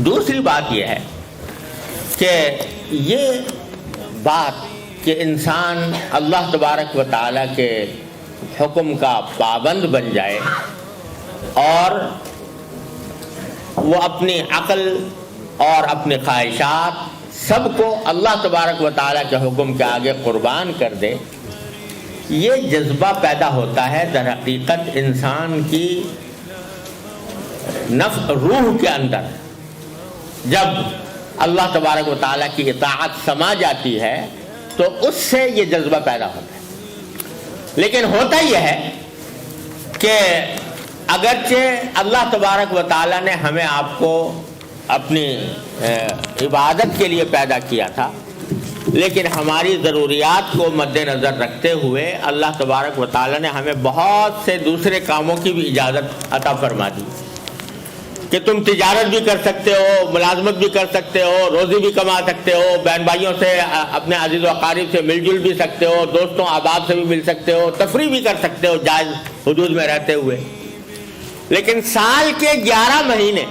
دوسری بات یہ ہے کہ یہ بات کہ انسان اللہ تبارک و تعالیٰ کے حکم کا پابند بن جائے اور وہ اپنی عقل اور اپنی خواہشات سب کو اللہ تبارک و تعالیٰ کے حکم کے آگے قربان کر دے، یہ جذبہ پیدا ہوتا ہے در حقیقت انسان کی روح کے اندر۔ جب اللہ تبارک و تعالیٰ کی اطاعت سما جاتی ہے تو اس سے یہ جذبہ پیدا ہوتا ہے۔ لیکن ہوتا یہ ہے کہ اگرچہ اللہ تبارک و تعالیٰ نے ہمیں آپ کو اپنی عبادت کے لیے پیدا کیا تھا، لیکن ہماری ضروریات کو مد نظر رکھتے ہوئے اللہ تبارک و تعالیٰ نے ہمیں بہت سے دوسرے کاموں کی بھی اجازت عطا فرما دی کہ تم تجارت بھی کر سکتے ہو، ملازمت بھی کر سکتے ہو، روزی بھی کما سکتے ہو، بہن بھائیوں سے، اپنے عزیز و اقارب سے مل جل بھی سکتے ہو، دوستوں احباب سے بھی مل سکتے ہو، تفریح بھی کر سکتے ہو جائز حدود میں رہتے ہوئے۔ لیکن سال کے 11 مہینے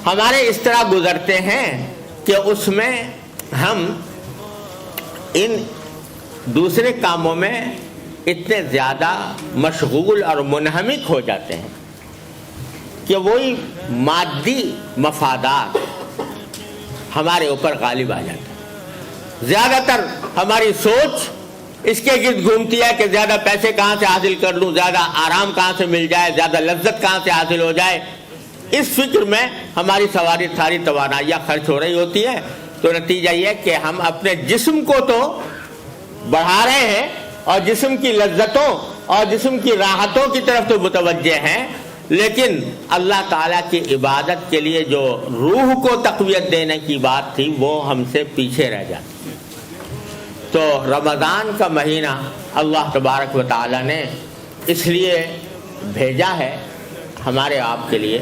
ہمارے اس طرح گزرتے ہیں کہ اس میں ہم ان دوسرے کاموں میں اتنے زیادہ مشغول اور منہمک ہو جاتے ہیں کہ وہی مادی مفادات ہمارے اوپر غالب آ جاتا ہے۔ زیادہ تر ہماری سوچ اس کے گرد گھومتی ہے کہ زیادہ پیسے کہاں سے حاصل کر لوں، زیادہ آرام کہاں سے مل جائے، زیادہ لذت کہاں سے حاصل ہو جائے۔ اس فکر میں ہماری ساری توانائیاں خرچ ہو رہی ہوتی ہے، تو نتیجہ یہ کہ ہم اپنے جسم کو تو بڑھا رہے ہیں اور جسم کی لذتوں اور جسم کی راحتوں کی طرف تو متوجہ ہیں، لیکن اللہ تعالیٰ کی عبادت کے لیے جو روح کو تقویت دینے کی بات تھی وہ ہم سے پیچھے رہ جاتی۔ تو رمضان کا مہینہ اللہ تبارک و تعالیٰ نے اس لیے بھیجا ہے ہمارے آپ کے لیے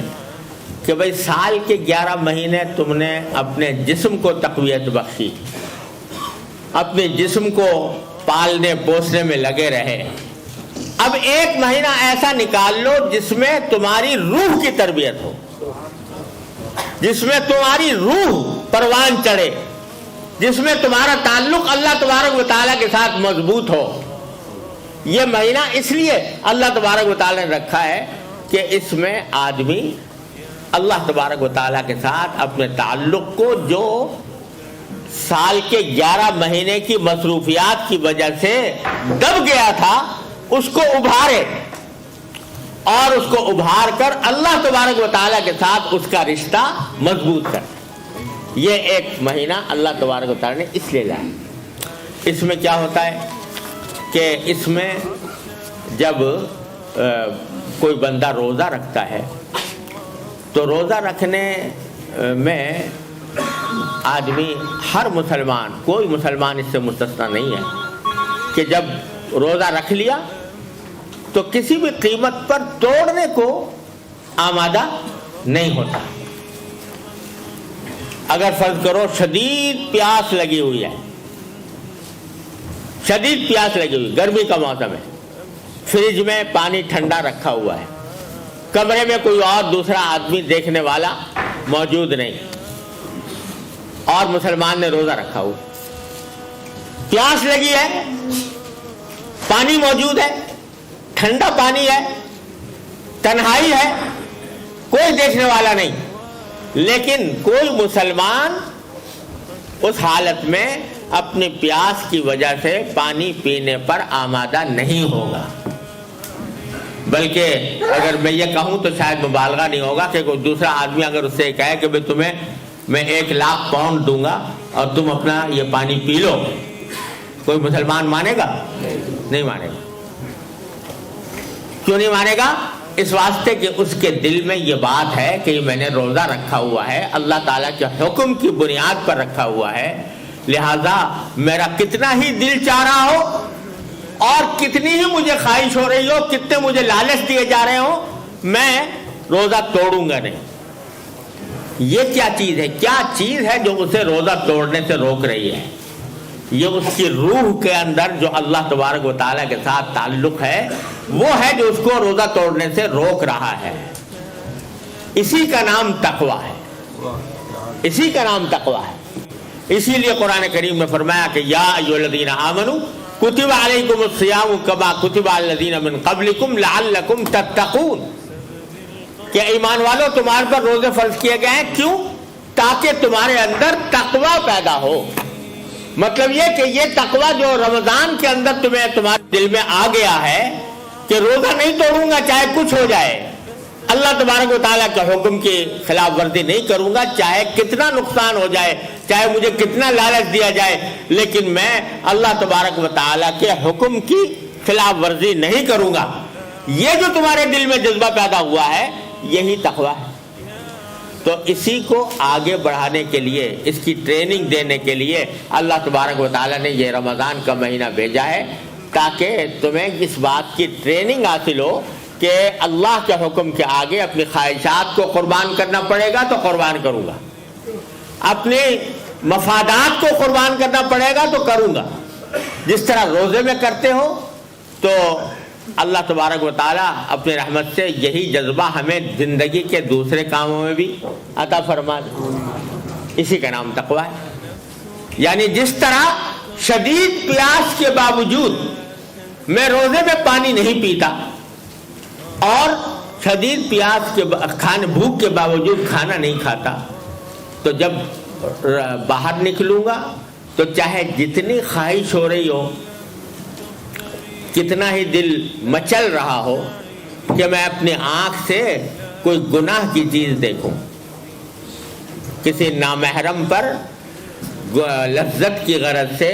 کہ بھئی سال کے 11 مہینے تم نے اپنے جسم کو تقویت بخشی، اپنے جسم کو پالنے پوسنے میں لگے رہے، اب ایک مہینہ ایسا نکال لو جس میں تمہاری روح کی تربیت ہو، جس میں تمہاری روح پروان چڑھے، جس میں تمہارا تعلق اللہ تبارک و تعالیٰ کے ساتھ مضبوط ہو۔ یہ مہینہ اس لیے اللہ تبارک و تعالیٰ نے رکھا ہے کہ اس میں آدمی اللہ تبارک و تعالیٰ کے ساتھ اپنے تعلق کو جو سال کے 11 مہینے کی مصروفیات کی وجہ سے دب گیا تھا اس کو ابھارے، اور اس کو ابھار کر اللہ تبارک و تعالیٰ کے ساتھ اس کا رشتہ مضبوط کر۔ یہ ایک مہینہ اللہ تبارک و تعالیٰ نے اس لیے لایا۔ اس میں کیا ہوتا ہے کہ اس میں جب کوئی بندہ روزہ رکھتا ہے تو روزہ رکھنے میں آدمی، ہر مسلمان، کوئی مسلمان اس سے مستثنا نہیں ہے کہ جب روزہ رکھ لیا تو کسی بھی قیمت پر توڑنے کو آمادہ نہیں ہوتا۔ اگر فرض کرو شدید پیاس لگی ہوئی ہے، شدید پیاس لگی ہوئی، گرمی کا موسم ہے، فریج میں پانی ٹھنڈا رکھا ہوا ہے، کمرے میں کوئی اور دوسرا آدمی دیکھنے والا موجود نہیں، اور مسلمان نے روزہ رکھا ہوا، پیاس لگی ہے، پانی موجود ہے، ٹھنڈا پانی ہے، تنہائی ہے، کوئی دیکھنے والا نہیں، لیکن کوئی مسلمان اس حالت میں اپنی پیاس کی وجہ سے پانی پینے پر آمادہ نہیں ہوگا۔ بلکہ اگر میں یہ کہوں تو شاید مبالغہ نہیں ہوگا کہ کوئی دوسرا آدمی اگر اس سے کہے کہ بھئی تمہیں میں 1,00,000 پاؤنڈ دوں گا اور تم اپنا یہ پانی پی لو، کوئی مسلمان مانے گا؟ نہیں مانے گا۔ کیوں نہیں مانے گا؟ اس واسطے کہ اس کے دل میں یہ بات ہے کہ میں نے روزہ رکھا ہوا ہے، اللہ تعالیٰ کے حکم کی بنیاد پر رکھا ہوا ہے، لہذا میرا کتنا ہی دل چاہ رہا ہو اور کتنی ہی مجھے خواہش ہو رہی ہو، کتنے مجھے لالچ دیے جا رہے ہوں، میں روزہ توڑوں گا نہیں۔ یہ کیا چیز ہے؟ کیا چیز ہے جو اسے روزہ توڑنے سے روک رہی ہے؟ یہ اس کی روح کے اندر جو اللہ تبارک و تعالیٰ کے ساتھ تعلق ہے وہ ہے جو اس کو روزہ توڑنے سے روک رہا ہے۔ اسی کا نام تقویٰ ہے۔ اسی کا نام تقویٰ ہے۔ اسی لیے قرآن کریم میں فرمایا کہ یا ایھاالذین آمنوا کتب علیکم الصیام کما کتب علی الذین من قبلکم لعلکم تتقون، کہ ایمان والو تمہارے پر روزے فرض کیے گئے ہیں، کیوں؟ تاکہ تمہارے اندر تقویٰ پیدا ہو۔ مطلب یہ کہ یہ تقویٰ جو رمضان کے اندر تمہارے دل میں آ گیا ہے کہ روزہ نہیں توڑوں گا چاہے کچھ ہو جائے، اللہ تبارک و تعالیٰ کے حکم کی خلاف ورزی نہیں کروں گا، چاہے کتنا نقصان ہو جائے، چاہے مجھے کتنا لالچ دیا جائے، لیکن میں اللہ تبارک و تعالیٰ کے حکم کی خلاف ورزی نہیں کروں گا۔ یہ جو تمہارے دل میں جذبہ پیدا ہوا ہے یہی تقویٰ ہے۔ تو اسی کو آگے بڑھانے کے لیے، اس کی ٹریننگ دینے کے لیے اللہ تبارک و تعالیٰ نے یہ رمضان کا مہینہ بھیجا ہے، تاکہ تمہیں اس بات کی ٹریننگ حاصل ہو کہ اللہ کے حکم کے آگے اپنی خواہشات کو قربان کرنا پڑے گا تو قربان کروں گا، اپنے مفادات کو قربان کرنا پڑے گا تو کروں گا۔ جس طرح روزے میں کرتے ہو تو اللہ تبارک و تعالیٰ اپنے رحمت سے یہی جذبہ ہمیں زندگی کے دوسرے کاموں میں بھی عطا فرما دے۔ اسی کا نام تقویٰ ہے۔ یعنی جس طرح شدید پیاس کے باوجود میں روزے میں پانی نہیں پیتا اور شدید پیاس کے بھوک کے باوجود کھانا نہیں کھاتا، تو جب باہر نکلوں گا تو چاہے جتنی خواہش ہو رہی ہو، کتنا ہی دل مچل رہا ہو کہ میں اپنی آنکھ سے کوئی گناہ کی چیز دیکھوں، کسی نامحرم پر لذت کی غرض سے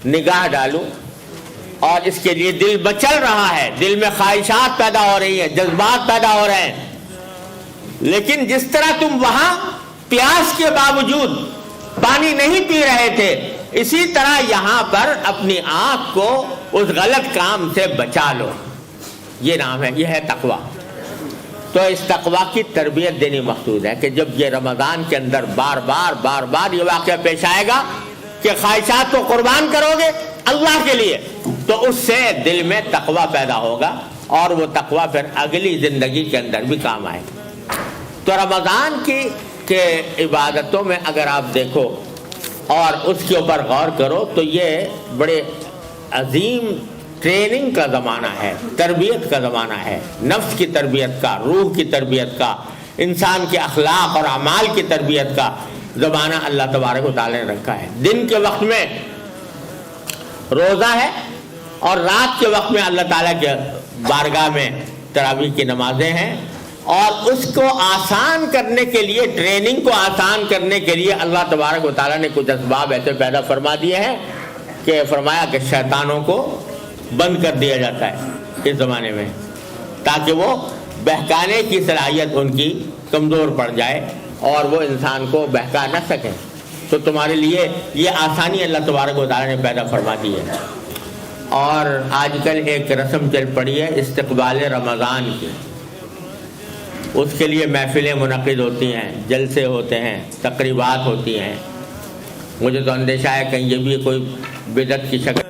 نگاہ ڈالوں، اور اس کے لیے دل مچل رہا ہے، دل میں خواہشات پیدا ہو رہی ہیں، جذبات پیدا ہو رہے ہیں، لیکن جس طرح تم وہاں پیاس کے باوجود پانی نہیں پی رہے تھے، اسی طرح یہاں پر اپنی آنکھ کو اس غلط کام سے بچا لو۔ یہ نام ہے، یہ ہے تقویٰ۔ تو اس تقویٰ کی تربیت دینی مقصود ہے کہ جب یہ رمضان کے اندر بار بار یہ واقعہ پیش آئے گا کہ خواہشات کو قربان کرو گے اللہ کے لیے، تو اس سے دل میں تقویٰ پیدا ہوگا، اور وہ تقویٰ پھر اگلی زندگی کے اندر بھی کام آئے۔ تو رمضان کے عبادتوں میں اگر آپ دیکھو اور اس کے اوپر غور کرو تو یہ بڑے عظیم ٹریننگ کا زمانہ ہے، تربیت کا زمانہ ہے، نفس کی تربیت کا، روح کی تربیت کا، انسان کے اخلاق اور اعمال کی تربیت کا زمانہ اللہ تبارک و تعالیٰ نے رکھا ہے۔ دن کے وقت میں روزہ ہے اور رات کے وقت میں اللہ تعالیٰ کے بارگاہ میں تراویح کی نمازیں ہیں، اور اس کو آسان کرنے کے لیے، ٹریننگ کو آسان کرنے کے لیے اللہ تبارک و تعالیٰ نے کچھ اسباب ایسے پیدا فرما دیے ہیں کہ فرمایا کہ شیطانوں کو بند کر دیا جاتا ہے اس زمانے میں، تاکہ وہ بہکانے کی صلاحیت ان کی کمزور پڑ جائے اور وہ انسان کو بہکا نہ سکے۔ تو تمہارے لیے یہ آسانی اللہ تبارک و تعالیٰ نے پیدا فرما دی ہے۔ اور آج کل ایک رسم چل پڑی ہے استقبال رمضان کی، اس کے لیے محفلیں منعقد ہوتی ہیں، جلسے ہوتے ہیں، تقریبات ہوتی ہیں۔ مجھے تو اندیشہ ہے کہیں یہ بھی کوئی بدعت کی شکل